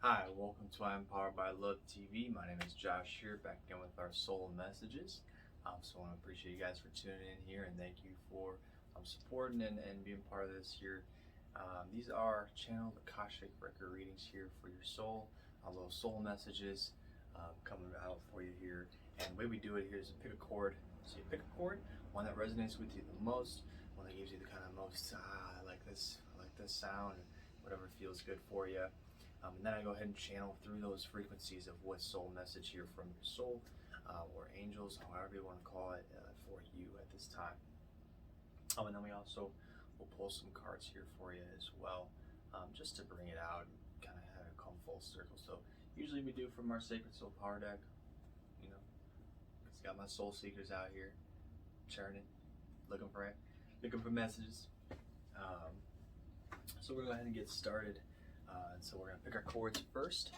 Hi, welcome to I'm Powered by Love TV. My name is Josh here, back again with our soul messages. So I want to appreciate you guys for tuning in here, and thank you for supporting and being part of this here. These are channeled Akashic record readings here for your soul, little soul messages coming out for you here. And the way we do it here is to pick a chord. So you pick a chord, one that resonates with you the most, one that gives you the kind of most, I like this sound, whatever feels good for you. And then I go ahead and channel through those frequencies of what soul message here from your soul or angels, however you want to call it, for you at this time. And then we also will pull some cards here for you as well, just to bring it out and kind of have it come full circle. So usually we do from our Sacred Soul Power deck. You know, it's got my soul seekers out here churning, looking for messages. So we're going to go ahead and get started. So we're going to pick our chords first.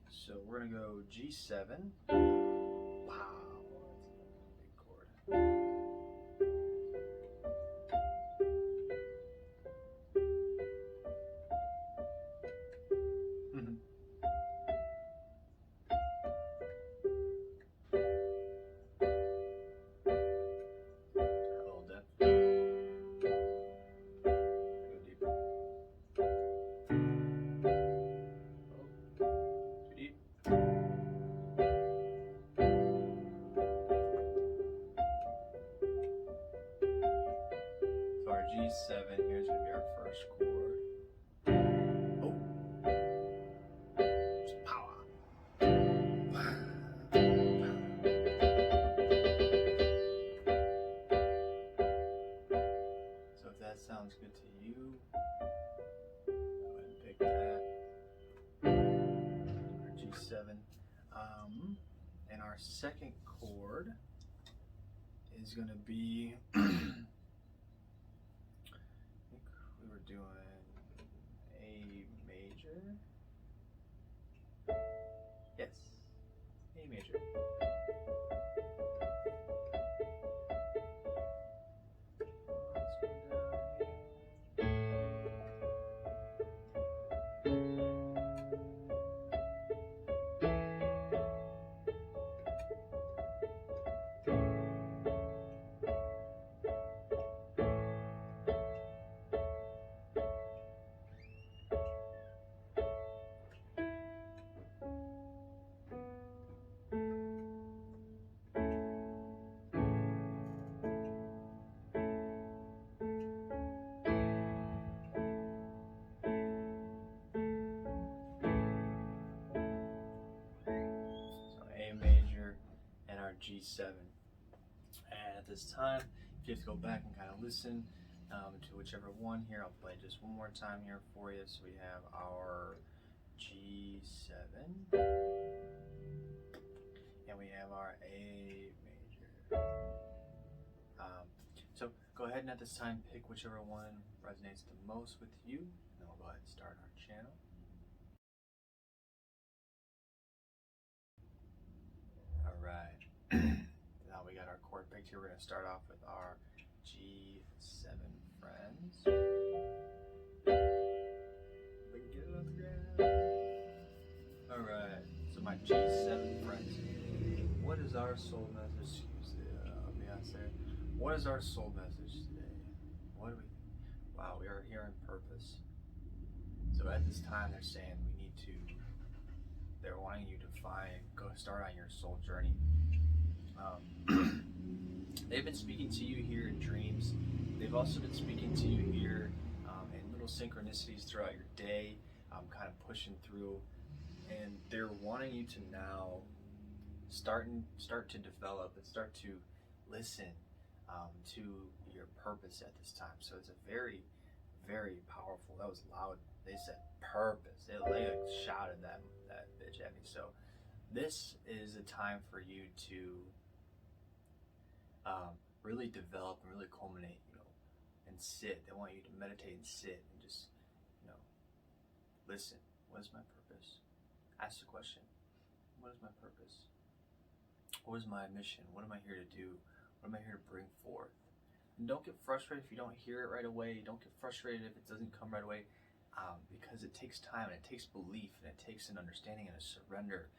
So we're going to go G7. Wow, that's a big chord. G7, here's going to be our first chord. Oh! It's power. So if that sounds good to you, go ahead and pick that. Our G7. And our second chord is going to be doing A major. Yes, A major. Let's go down G7. And at this time, if you have to go back and kind of listen to whichever one here, I'll play just one more time here for you. So we have our G7, and we have our A major. So go ahead and at this time pick whichever one resonates the most with you, and then we'll go ahead and start our channel. Alright. Now we got our chord picked here. We're going to start off with our G7 friends. We can get it off the ground. Alright, so my G7 friends. What is our soul message? What is our soul message today? What do we? Wow, we are here on purpose. So at this time, they're saying we need to. They're wanting you to start on your soul journey. They've been speaking to you here in dreams. They've also been speaking to you here in little synchronicities throughout your day, kind of pushing through, and they're wanting you to now start to develop and start to listen to your purpose at this time. So it's a very, very powerful. That was loud. They said purpose. They like shouted that bitch at me. So this is a time for you to really develop and really culminate, and sit. They want you to meditate and sit and just, listen. What is my purpose? Ask the question. What is my purpose? What is my mission? What am I here to do? What am I here to bring forth? don't get frustrated if you don't hear it right away. Don't get frustrated if it doesn't come right away, because it takes time and it takes belief and it takes an understanding and a surrender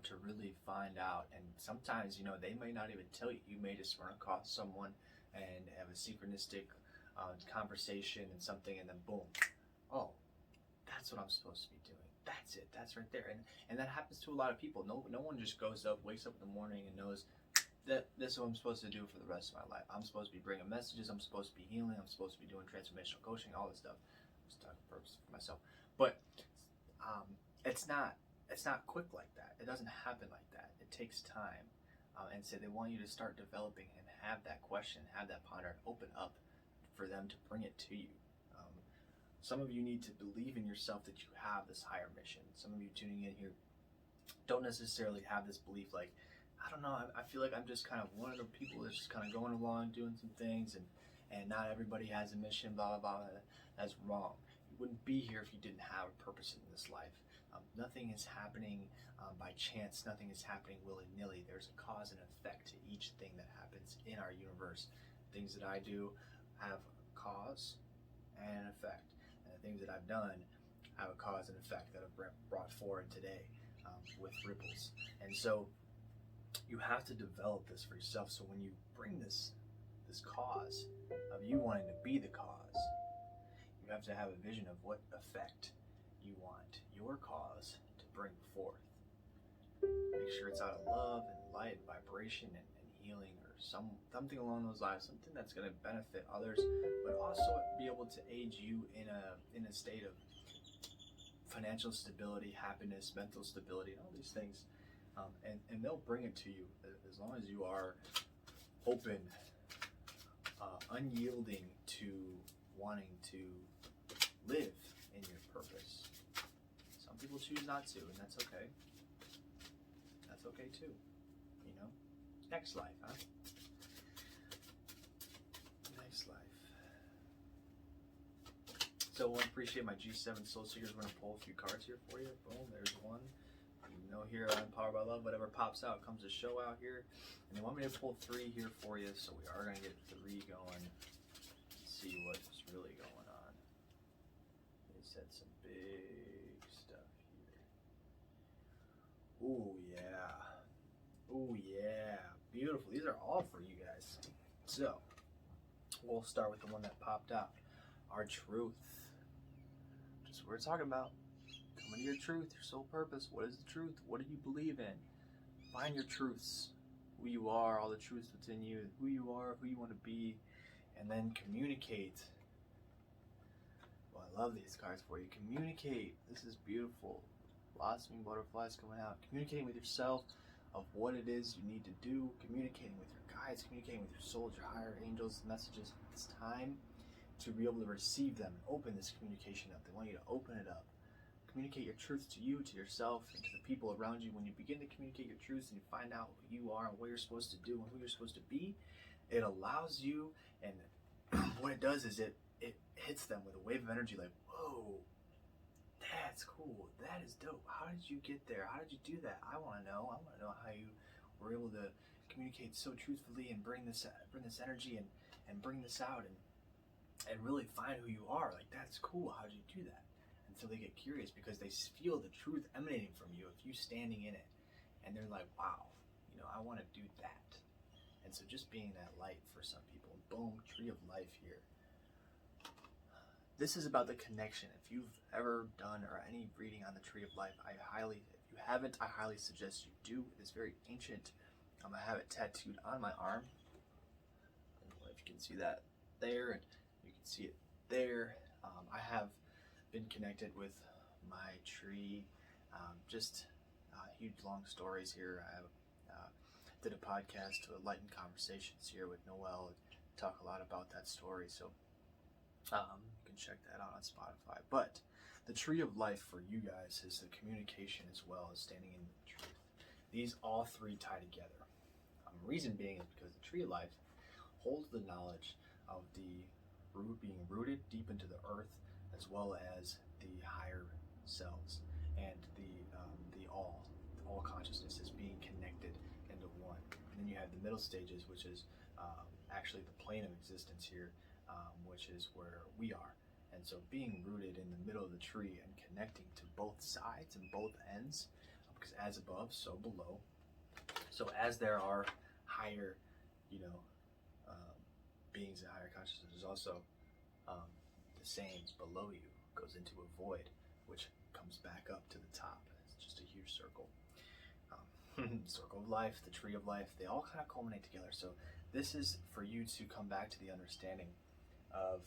to really find out. And sometimes, they may not even tell you. You may just run across someone and have a synchronistic conversation and something, and then boom, oh, that's what I'm supposed to be doing. That's it. That's right there. And that happens to a lot of people. No one just wakes up in the morning and knows that this is what I'm supposed to do for the rest of my life. I'm supposed to be bringing messages. I'm supposed to be healing. I'm supposed to be doing transformational coaching, all this stuff. I'm just talking for myself. But it's not quick like that. It doesn't happen like that. It takes time. And so they want you to start developing and have that question, have that ponder, and open up for them to bring it to you. Some of you need to believe in yourself that you have this higher mission. Some of you tuning in here don't necessarily have this belief, like, I don't know, I feel like I'm just kind of one of the people that's just kind of going along, doing some things, and not everybody has a mission, blah, blah, blah. That's wrong. You wouldn't be here if you didn't have a purpose in this life. Nothing is happening by chance. Nothing is happening willy-nilly. There's a cause and effect to each thing that happens in our universe. Things that I do have a cause and an effect. And the things that I've done have a cause and effect that I've brought forward today with ripples. And so you have to develop this for yourself. So when you bring this cause of you wanting to be the cause, you have to have a vision of what effect you want your cause to bring forth. Make sure it's out of love and light and vibration and healing, or something along those lines, something that's going to benefit others, but also be able to aid you in a state of financial stability, happiness, mental stability, and all these things. And they'll bring it to you as long as you are open, unyielding to wanting to live in your purpose. Some people choose not to, and that's okay. That's okay too. Next life, huh? Next life. So I appreciate my G7 Soul Seekers. We're going to pull a few cards here for you. Boom, there's one. Here on Powered by Love, whatever pops out comes to show out here. And they want me to pull 3 here for you, so we are going to get 3 going. See what's really going on. They said some big stuff here. Ooh, yeah. Ooh, yeah. Beautiful. These are all for you guys. So, we'll start with the one that popped out. Our truth. Just what we're talking about. Come into your truth, your soul purpose. What is the truth? What do you believe in? Find your truths. Who you are, all the truths within you, who you are, who you want to be, and then communicate. Well, I love these cards for you. Communicate. This is beautiful. Blossoming butterflies coming out. Communicating with yourself of what it is you need to do. Communicating with your guides. Communicating with your soul, your higher angels, messages. It's time to be able to receive them and open this communication up. They want you to open it up. Communicate your truth to you, to yourself, and to the people around you. When you begin to communicate your truths and you find out who you are and what you're supposed to do and who you're supposed to be, it allows you, and what it does is it hits them with a wave of energy like, whoa, that's cool, that is dope. How did you get there? How did you do that? I want to know how you were able to communicate so truthfully and bring this energy and bring this out and really find who you are. Like, that's cool. How did you do that? So they get curious because they feel the truth emanating from you if you standing in it, and they're like, wow, I want to do that. And so just being that light for some people. Boom, tree of life here. This is about the connection. If you've ever done or any reading on the tree of life, if you haven't, I highly suggest you do. It is very ancient. I have it tattooed on my arm. I don't know if you can see that there, and you can see it there. I have been connected with my tree, huge long stories here. I did a podcast to Enlightened Conversations here with Noel and talk a lot about that story, so you can check that out on Spotify. But the tree of life for you guys is the communication as well as standing in the truth. These all 3 tie together. Reason being is because the tree of life holds the knowledge of the root being rooted deep into the earth, as well as the higher selves and the all consciousness is being connected into one. And then you have the middle stages, which is actually the plane of existence here, which is where we are. And so being rooted in the middle of the tree and connecting to both sides and both ends, because as above, so below. So as there are higher, beings in higher consciousness, there's also the same below you goes into a void, which comes back up to the top. It's just a huge circle. Circle of life, the tree of life, they all kind of culminate together. So this is for you to come back to the understanding of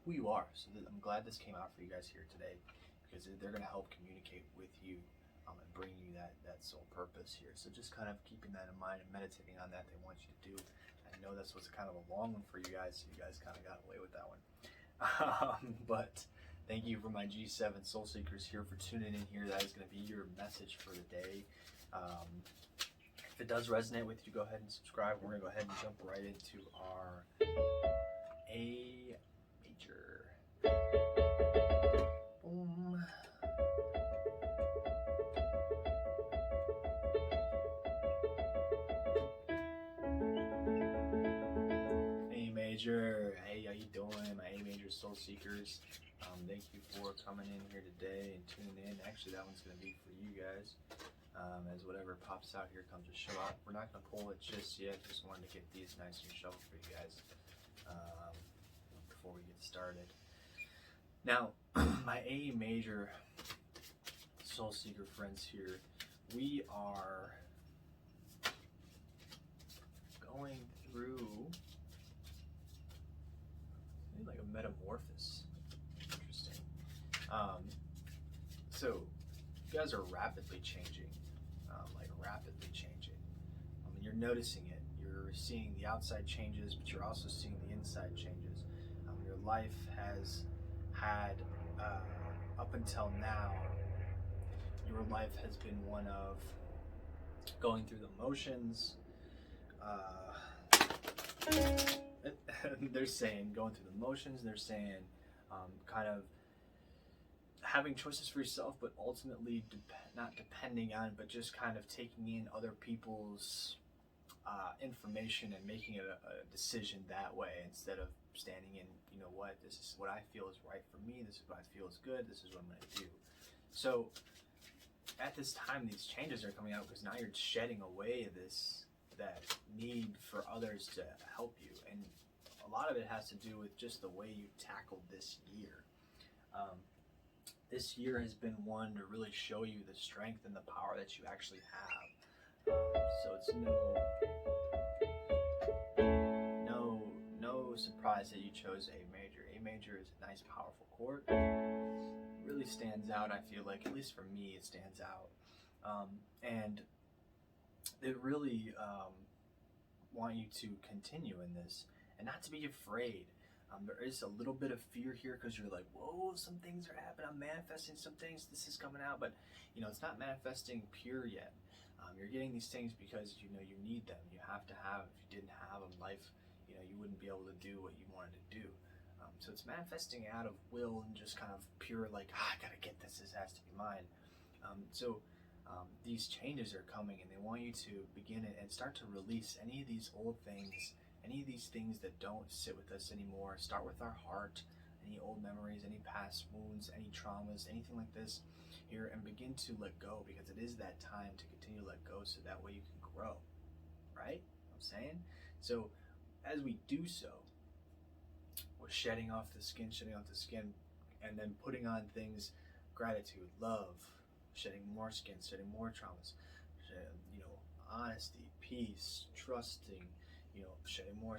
who you are. So I'm glad this came out for you guys here today, because they're going to help communicate with you and bring you that soul purpose here. So just kind of keeping that in mind and meditating on that, they want you to do. I know this was kind of a long one for you guys, so you guys kind of got away with that one. But thank you for my G7 Soul Seekers here for tuning in here. That is going to be your message for the day. If it does resonate with you, go ahead and subscribe. We're going to go ahead and jump right into our A major. Boom. A major. Hey, how you doing, my A major Soul Seekers? Thank you for coming in here today and tuning in. Actually, that one's going to be for you guys. As whatever pops out here comes to show up. We're not going to pull it just yet. Just wanted to get these nice and shuffled for you guys before we get started. Now, my A major Soul Seeker friends here, we are going through maybe like a metamorphosis. Interesting. So you guys are rapidly changing. Rapidly changing. You're noticing it. You're seeing the outside changes, but you're also seeing the inside changes. Your life has had, up until now, your life has been one of going through the motions. They're saying going through the motions. They're saying kind of having choices for yourself, but ultimately not depending on, but just kind of taking in other people's information and making it a decision that way, instead of standing in, you know what, this is what I feel is right for me, this is what I feel is good, this is what I'm going to do. So at this time, these changes are coming out because now you're shedding away that need for others to help you, and a lot of it has to do with just the way you tackled this year. This year has been one to really show you the strength and the power that you actually have. So it's no surprise that you chose A major. A major is a nice, powerful chord. It really stands out. I feel like, at least for me, it stands out, and it really want you to continue in this and not to be afraid. There is a little bit of fear here because you're like, whoa, some things are happening. I'm manifesting some things. This is coming out, but it's not manifesting pure yet. You're getting these things because you need them. You have to have. If you didn't have them, life, you wouldn't be able to do what you wanted to do. So it's manifesting out of will and just kind of pure like, I gotta get this. This has to be mine. So these changes are coming, and they want you to begin it and start to release any of these old things. Any of these things that don't sit with us anymore. Start with our heart, any old memories, any past wounds, any traumas, anything like this here, and begin to let go, because it is that time to continue to let go, so that way you can grow, right? I'm saying? So as we do so, we're shedding off the skin, and then putting on things, gratitude, love, shedding more skin, shedding more traumas, honesty, peace, trusting, shedding more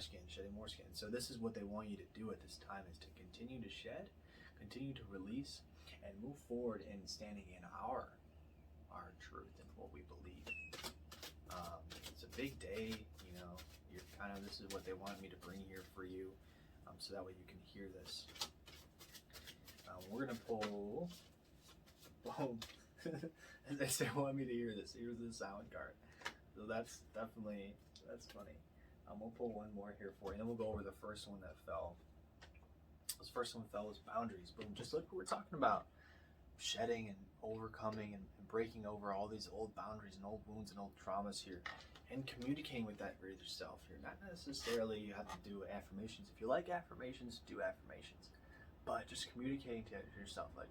skin. So this is what they want you to do at this time, is to continue to shed, continue to release, and move forward in standing in our truth and what we believe. It's a big day, you're kind of, this is what they wanted me to bring here for you, so that way you can hear this. We're going to pull, boom, as they say, want me to hear this. Here's the sound card. So that's funny. We'll pull one more here for you, and then we'll go over the first one that fell. This first one fell was boundaries. Boom, just look what we're talking about. shedding and overcoming and breaking over all these old boundaries and old wounds and old traumas here, and communicating with that with yourself here. Not necessarily you have to do affirmations. If you like affirmations, do affirmations, but just communicating to yourself, like,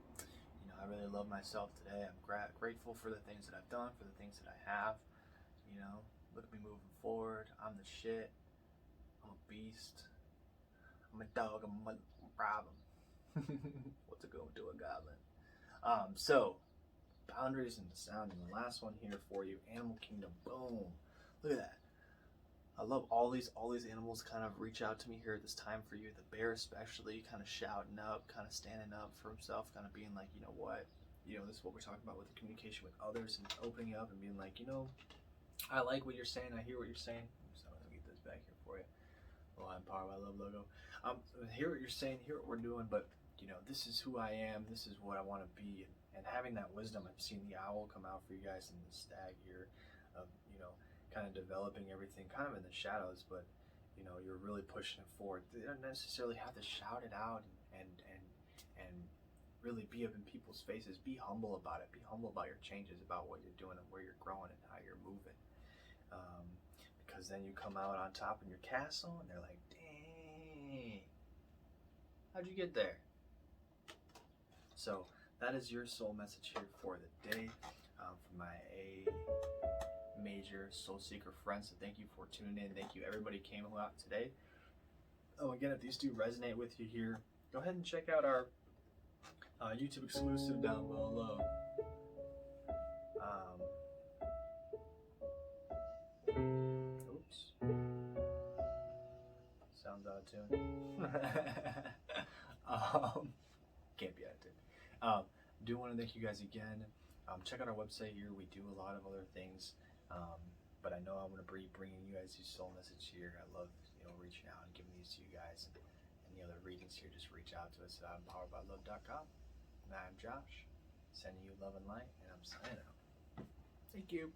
you know, I really love myself today. I'm grateful for the things that I've done, for the things that I have. You know, look at me moving forward. I'm the shit. I'm a beast. I'm a dog. I'm a problem. What's it going to do, a goblin? So boundaries and the sound, and the last one here for you, animal kingdom. Boom. Look at that. I love all these animals kind of reach out to me here at this time for you. The bear especially, kind of shouting up, kind of standing up for himself, kind of being like, you know what, this is what we're talking about with the communication with others and opening up and being like, I like what you're saying. I hear what you're saying. So I'm gonna get this back here for you. Well, I'm Powered by Love logo. Hear what you're saying. Hear what we're doing. But this is who I am. This is what I want to be. And having that wisdom, I've seen the owl come out for you guys in the stag here, of kind of developing everything, kind of in the shadows. But you're really pushing it forward. They don't necessarily have to shout it out and really be up in people's faces. Be humble about it. Be humble about your changes, about what you're doing and where you're growing and how you're moving. Because then you come out on top in your castle and they're like, dang, how'd you get there? So that is your soul message here for the day, from my A major soul seeker friends. So thank you for tuning in. Thank you everybody came out today. Oh, again, if these do resonate with you here, go ahead and check out our YouTube exclusive down below. Oops. Sounds out of tune. Can't be out of tune. Do want to thank you guys again. Check out our website here. We do a lot of other things. But I know I'm going to be bringing you guys these soul messages here. I love, reaching out and giving these to you guys. And any other readings here, just reach out to us at poweredbylove.com. And I'm Josh, sending you love and light, and I'm signing out. Thank you.